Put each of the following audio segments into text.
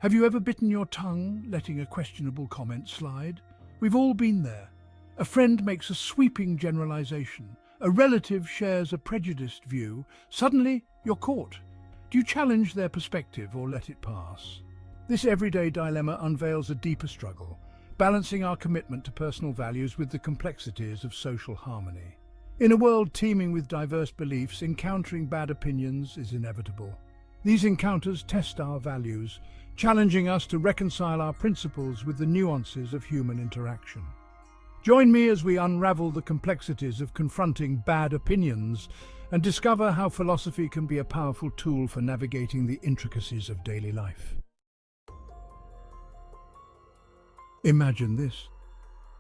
Have you ever bitten your tongue, letting a questionable comment slide? We've all been there. A friend makes a sweeping generalization. A relative shares a prejudiced view. Suddenly, you're caught. Do you challenge their perspective or let it pass? This everyday dilemma unveils a deeper struggle, balancing our commitment to personal values with the complexities of social harmony. In a world teeming with diverse beliefs, encountering bad opinions is inevitable. These encounters test our values, challenging us to reconcile our principles with the nuances of human interaction. Join me as we unravel the complexities of confronting bad opinions and discover how philosophy can be a powerful tool for navigating the intricacies of daily life. Imagine this.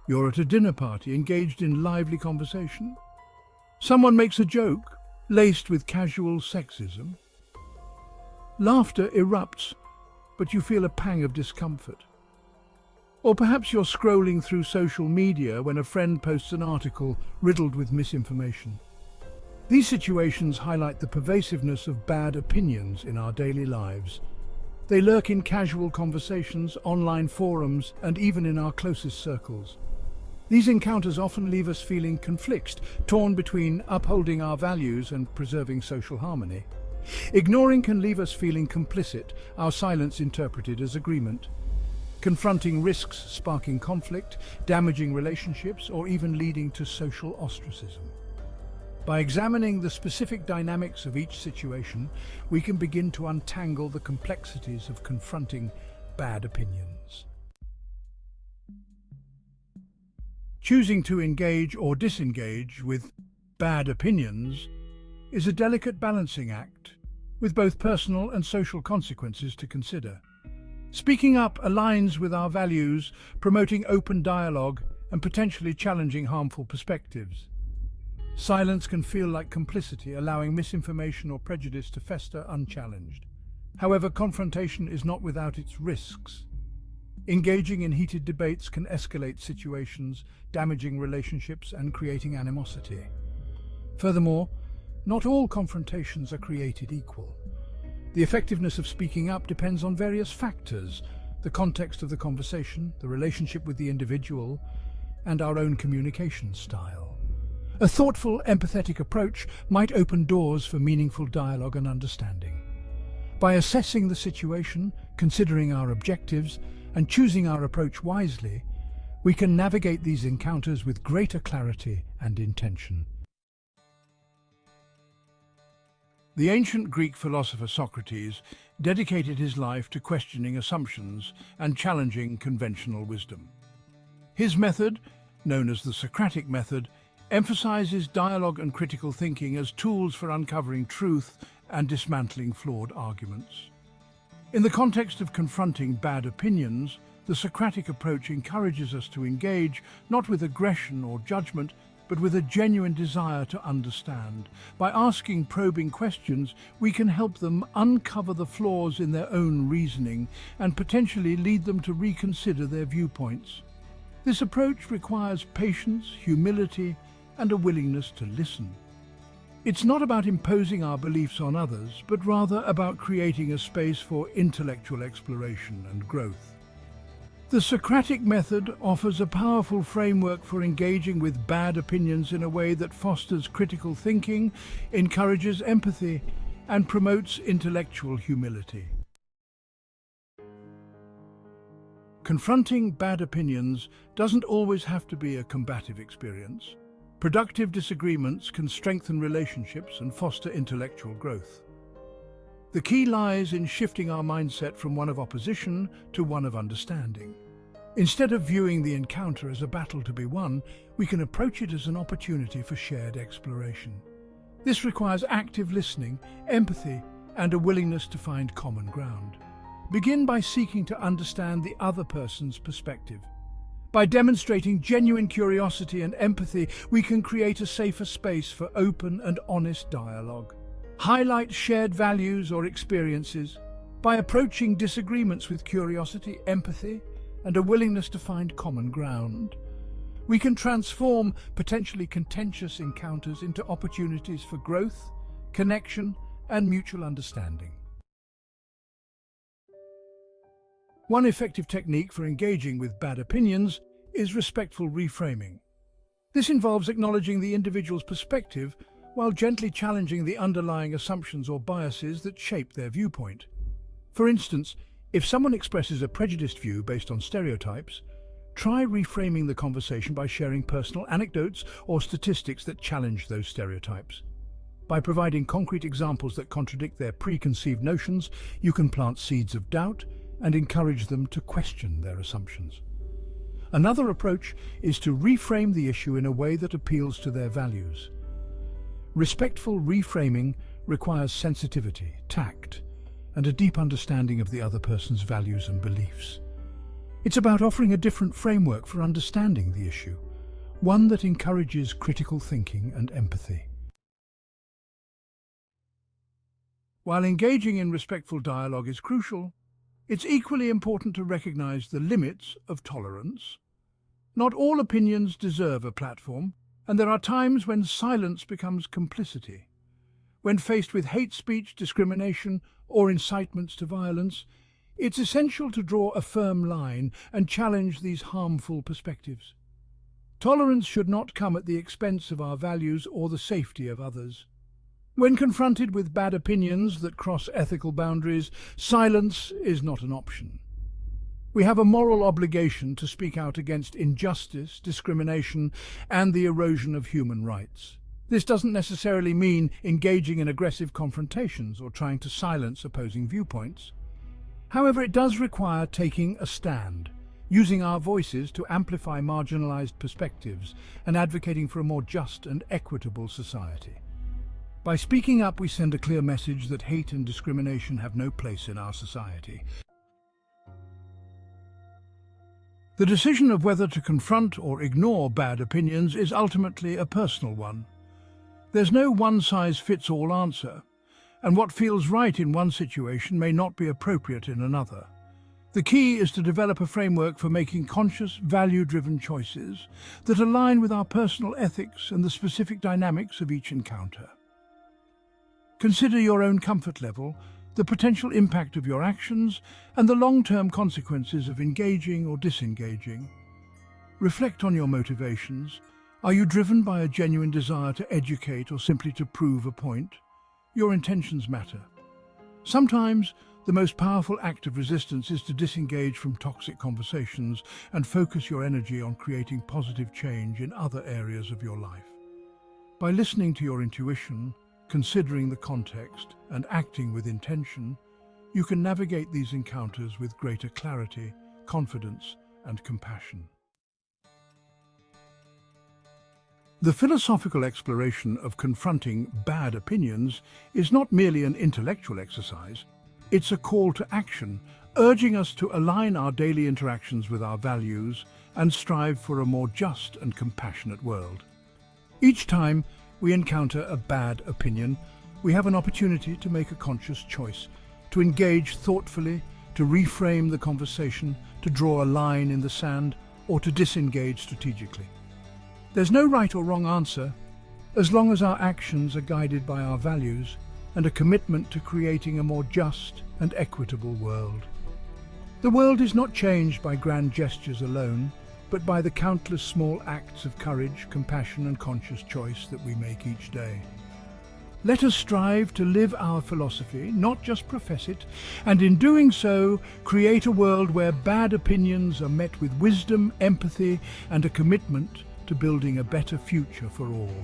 You're at a dinner party engaged in lively conversation. Someone makes a joke, laced with casual sexism. Laughter erupts, but you feel a pang of discomfort. Or perhaps you're scrolling through social media when a friend posts an article riddled with misinformation. These situations highlight the pervasiveness of bad opinions in our daily lives. They lurk in casual conversations, online forums, and even in our closest circles. These encounters often leave us feeling conflicted, torn between upholding our values and preserving social harmony. Ignoring can leave us feeling complicit, our silence interpreted as agreement. Confronting risks sparking conflict, damaging relationships, or even leading to social ostracism. By examining the specific dynamics of each situation, we can begin to untangle the complexities of confronting bad opinions. Choosing to engage or disengage with bad opinions is a delicate balancing act, with both personal and social consequences to consider. Speaking up aligns with our values, promoting open dialogue and potentially challenging harmful perspectives. Silence can feel like complicity, allowing misinformation or prejudice to fester unchallenged. However, confrontation is not without its risks. Engaging in heated debates can escalate situations, damaging relationships and creating animosity. Furthermore, not all confrontations are created equal. The effectiveness of speaking up depends on various factors: the context of the conversation, the relationship with the individual, and our own communication style. A thoughtful, empathetic approach might open doors for meaningful dialogue and understanding. By assessing the situation, considering our objectives, and choosing our approach wisely, we can navigate these encounters with greater clarity and intention. The ancient Greek philosopher Socrates dedicated his life to questioning assumptions and challenging conventional wisdom. His method, known as the Socratic Method, emphasizes dialogue and critical thinking as tools for uncovering truth and dismantling flawed arguments. In the context of confronting bad opinions, the Socratic approach encourages us to engage not with aggression or judgment, but with a genuine desire to understand. By asking probing questions, we can help them uncover the flaws in their own reasoning and potentially lead them to reconsider their viewpoints. This approach requires patience, humility, and a willingness to listen. It's not about imposing our beliefs on others, but rather about creating a space for intellectual exploration and growth. The Socratic Method offers a powerful framework for engaging with bad opinions in a way that fosters critical thinking, encourages empathy, and promotes intellectual humility. Confronting bad opinions doesn't always have to be a combative experience. Productive disagreements can strengthen relationships and foster intellectual growth. The key lies in shifting our mindset from one of opposition to one of understanding. Instead of viewing the encounter as a battle to be won, we can approach it as an opportunity for shared exploration. This requires active listening, empathy, and a willingness to find common ground. Begin by seeking to understand the other person's perspective. By demonstrating genuine curiosity and empathy, we can create a safer space for open and honest dialogue. Highlight shared values or experiences. By approaching disagreements with curiosity, empathy, and a willingness to find common ground, we can transform potentially contentious encounters into opportunities for growth, connection, and mutual understanding. One effective technique for engaging with bad opinions is respectful reframing. This involves acknowledging the individual's perspective while gently challenging the underlying assumptions or biases that shape their viewpoint. For instance, if someone expresses a prejudiced view based on stereotypes, try reframing the conversation by sharing personal anecdotes or statistics that challenge those stereotypes. By providing concrete examples that contradict their preconceived notions, you can plant seeds of doubt and encourage them to question their assumptions. Another approach is to reframe the issue in a way that appeals to their values. Respectful reframing requires sensitivity, tact, and a deep understanding of the other person's values and beliefs. It's about offering a different framework for understanding the issue, one that encourages critical thinking and empathy. While engaging in respectful dialogue is crucial, it's equally important to recognize the limits of tolerance. Not all opinions deserve a platform, and there are times when silence becomes complicity. When faced with hate speech, discrimination, or incitements to violence, it's essential to draw a firm line and challenge these harmful perspectives. Tolerance should not come at the expense of our values or the safety of others. When confronted with bad opinions that cross ethical boundaries, silence is not an option. We have a moral obligation to speak out against injustice, discrimination, and the erosion of human rights. This doesn't necessarily mean engaging in aggressive confrontations or trying to silence opposing viewpoints. However, it does require taking a stand, using our voices to amplify marginalized perspectives, and advocating for a more just and equitable society. By speaking up, we send a clear message that hate and discrimination have no place in our society. The decision of whether to confront or ignore bad opinions is ultimately a personal one. There's no one-size-fits-all answer, and what feels right in one situation may not be appropriate in another. The key is to develop a framework for making conscious, value-driven choices that align with our personal ethics and the specific dynamics of each encounter. Consider your own comfort level, the potential impact of your actions, and the long-term consequences of engaging or disengaging. Reflect on your motivations. Are you driven by a genuine desire to educate or simply to prove a point? Your intentions matter. Sometimes, the most powerful act of resistance is to disengage from toxic conversations and focus your energy on creating positive change in other areas of your life. By listening to your intuition, considering the context, and acting with intention, you can navigate these encounters with greater clarity, confidence, and compassion. The philosophical exploration of confronting bad opinions is not merely an intellectual exercise, it's a call to action, urging us to align our daily interactions with our values and strive for a more just and compassionate world. Each time we encounter a bad opinion, we have an opportunity to make a conscious choice, to engage thoughtfully, to reframe the conversation, to draw a line in the sand, or to disengage strategically. There's no right or wrong answer, as long as our actions are guided by our values and a commitment to creating a more just and equitable world. The world is not changed by grand gestures alone, but by the countless small acts of courage, compassion, and conscious choice that we make each day. Let us strive to live our philosophy, not just profess it, and in doing so, create a world where bad opinions are met with wisdom, empathy, and a commitment to building a better future for all.